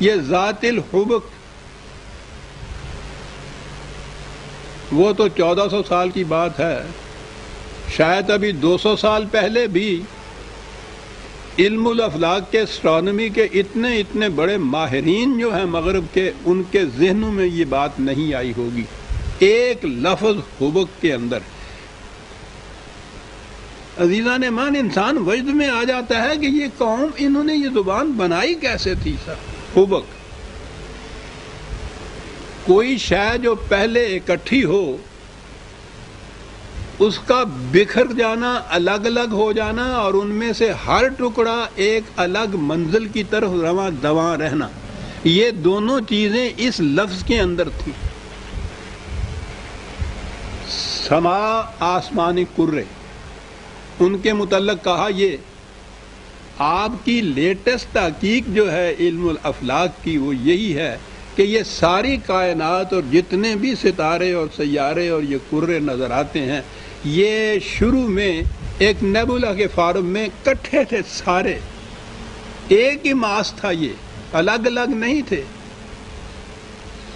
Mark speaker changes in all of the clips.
Speaker 1: یہ ذات الحبک وہ تو 1400 سال کی بات ہے، شاید ابھی 200 سال پہلے بھی علم الافلاک کے اسٹرانومی کے اتنے بڑے ماہرین جو ہیں مغرب کے، ان کے ذہنوں میں یہ بات نہیں آئی ہوگی۔ ایک لفظ حبک کے اندر عزیزان مان انسان وجد میں آ جاتا ہے کہ یہ قوم انہوں نے یہ زبان بنائی کیسے تھی سر۔ حبک کوئی شے جو پہلے اکٹھی ہو اس کا بکھر جانا، الگ الگ ہو جانا، اور ان میں سے ہر ٹکڑا ایک الگ منزل کی طرف رواں دواں رہنا، یہ دونوں چیزیں اس لفظ کے اندر تھیں۔ سما آسمانی کرے، ان کے متعلق کہا یہ آپ کی لیٹسٹ تحقیق جو ہے علم الافلاک کی وہ یہی ہے کہ یہ ساری کائنات اور جتنے بھی ستارے اور سیارے اور یہ کرے نظر آتے ہیں یہ شروع میں ایک نیبولا کے فارم میں کٹھے تھے، سارے ایک ہی ماس تھا، یہ الگ الگ نہیں تھے۔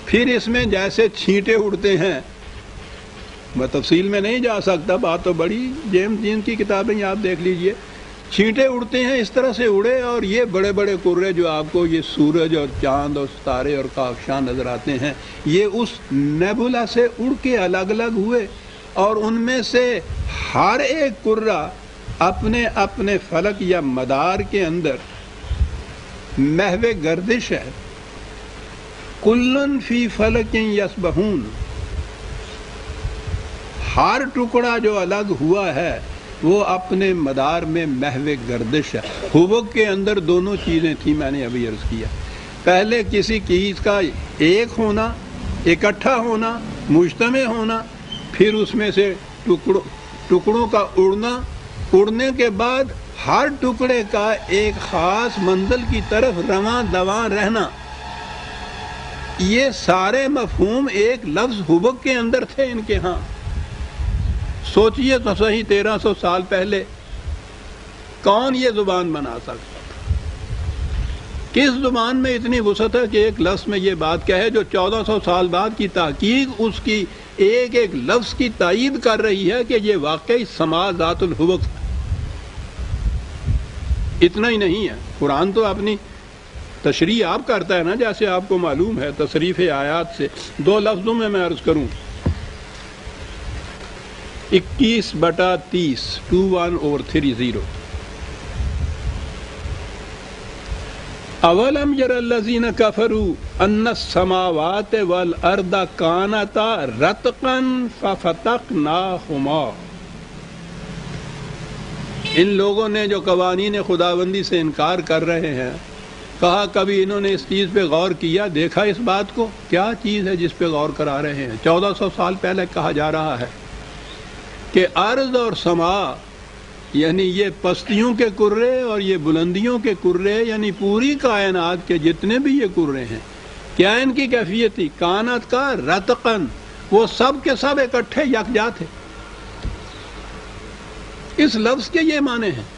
Speaker 1: پھر اس میں جیسے چھینٹے اڑتے ہیں، میں تفصیل میں نہیں جا سکتا، بات تو بڑی، جیمز جین کی کتابیں آپ دیکھ لیجئے، چھینٹے اڑتے ہیں اس طرح سے اڑے، اور یہ بڑے بڑے کرے جو آپ کو یہ سورج اور چاند اور ستارے اور کہکشاں نظر آتے ہیں یہ اس نیبولا سے اڑ کے الگ الگ ہوئے، اور ان میں سے ہر ایک کرہ اپنے اپنے فلک یا مدار کے اندر محو گردش ہے۔ کلن فی فلک یسبحون، ہر ٹکڑا جو الگ ہوا ہے وہ اپنے مدار میں محو گردش ہے۔ حبک کے اندر دونوں چیزیں تھیں، میں نے ابھی عرض کیا، پہلے کسی چیز کا ایک ہونا، اکٹھا ہونا، مجتمع ہونا، پھر اس میں سے ٹکڑوں کا اڑنا، اڑنے کے بعد ہر ٹکڑے کا ایک خاص منزل کی طرف رواں دواں رہنا، یہ سارے مفہوم ایک لفظ حبک کے اندر تھے ان کے ہاں۔ سوچئے تو صحیح 1300 سال پہلے کون یہ زبان بنا سکتا تھا؟ کس زبان میں اتنی وسعت ہے کہ ایک لفظ میں یہ بات کہے جو 1400 سال بعد کی تحقیق اس کی ایک ایک لفظ کی تائید کر رہی ہے کہ یہ واقعی سما ذات الحبک ہے۔ اتنا ہی نہیں ہے، قرآن تو اپنی تشریح آپ کرتا ہے نا، جیسے آپ کو معلوم ہے تصریف آیات سے۔ دو لفظوں میں عرض کروں، 21/30 21/30 اولم یر الذین کفروا ان السماوات والارض کانتا رتقا ففتقناہما، ان لوگوں نے جو قوانین خداوندی سے انکار کر رہے ہیں، کہا کبھی انہوں نے اس چیز پہ غور کیا، دیکھا اس بات کو، کیا چیز ہے جس پہ غور کرا رہے ہیں؟ 1400 سال پہلے کہا جا رہا ہے کہ ارض اور سما، یعنی یہ پستیوں کے کرے اور یہ بلندیوں کے کرے، یعنی پوری کائنات کے جتنے بھی یہ کرے ہیں، کیا ان کی کیفیت تھی؟ کانت کا رتقن، وہ سب کے سب اکٹھے یکجا تھے۔ اس لفظ کے یہ معنی ہیں۔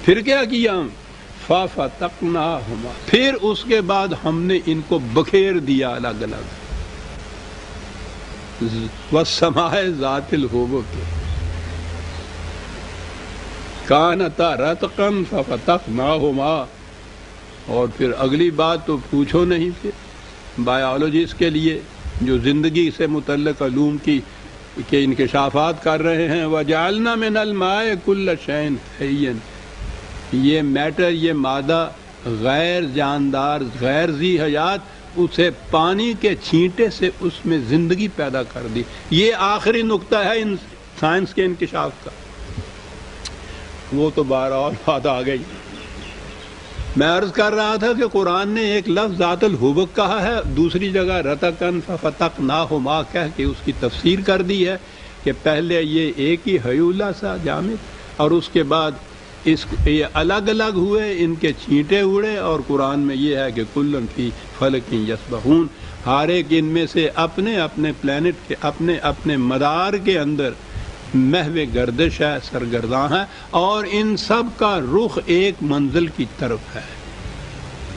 Speaker 1: پھر کیا کیا ہم؟ فَفَتَقْنَاهُمَا، پھر اس کے بعد ہم نے ان کو بکھیر دیا الگ الگ۔ وَالسَّمَاءِ ذَاتِ الْحُبُكِ کانتا رتقا فَفَتَقْنَاهُمَا، اور پھر اگلی بات تو پوچھو نہیں، پھر بایولوجسٹ کے لیے جو زندگی سے متعلق علوم کی کے انکشافات کر رہے ہیں، وَجَعَلْنَا مِنَ الْمَاءِ كُلَّ شَيْءٍ حَيٍّ، یہ میٹر، یہ مادہ غیر جاندار، غیر ذی حیات، اسے پانی کے چھینٹے سے اس میں زندگی پیدا کر دی۔ یہ آخری نقطہ ہے ان سائنس کے انکشاف کا۔ وہ تو بہرحال بات آ گئی۔ میں عرض کر رہا تھا کہ قرآن نے ایک لفظ ذات الحبک کہا ہے، دوسری جگہ رتقن ففتقناہما کہہ کے اس کی تفسیر کر دی ہے کہ پہلے یہ ایک ہی حیولہ سا جامد، اور اس کے بعد یہ الگ الگ ہوئے، ان کے چھینٹے اڑے، اور قرآن میں یہ ہے کہ کلن فی فلک یسبحون، ہر ایک ان میں سے اپنے اپنے پلانٹ کے اپنے اپنے مدار کے اندر محو گردش ہے، سرگرداں ہے، اور ان سب کا رخ ایک منزل کی طرف ہے۔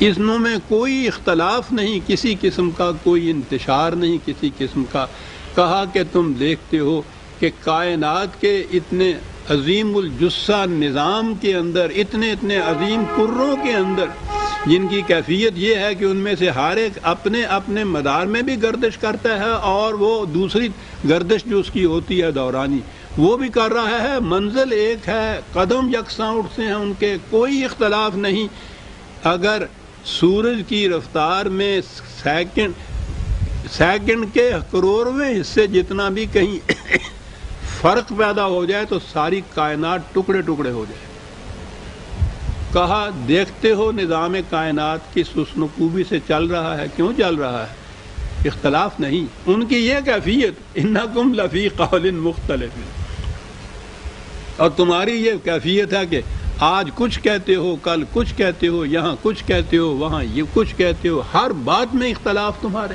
Speaker 1: اسموں میں کوئی اختلاف نہیں، کسی قسم کا کوئی انتشار نہیں کسی قسم کا۔ کہا کہ تم دیکھتے ہو کہ کائنات کے اتنے عظیم الجثہ نظام کے اندر، اتنے عظیم کروں کے اندر، جن کی کیفیت یہ ہے کہ ان میں سے ہر ایک اپنے اپنے مدار میں بھی گردش کرتا ہے، اور وہ دوسری گردش جو اس کی ہوتی ہے دورانی وہ بھی کر رہا ہے، منزل ایک ہے، قدم یکساں اٹھتے ہیں ان کے، کوئی اختلاف نہیں۔ اگر سورج کی رفتار میں سیکنڈ کے کروڑویں حصے جتنا بھی کہیں فرق پیدا ہو جائے تو ساری کائنات ٹکڑے ٹکڑے ہو جائے۔ کہا دیکھتے ہو نظام کائنات کس حسن و خوبی سے چل رہا ہے، کیوں چل رہا ہے؟ اختلاف نہیں۔ ان کی یہ کیفیت انکم لفی قول مختلف، اور تمہاری یہ کیفیت ہے کہ آج کچھ کہتے ہو، کل کچھ کہتے ہو، یہاں کچھ کہتے ہو، وہاں یہ کچھ کہتے ہو، ہر بات میں اختلاف تمہارے۔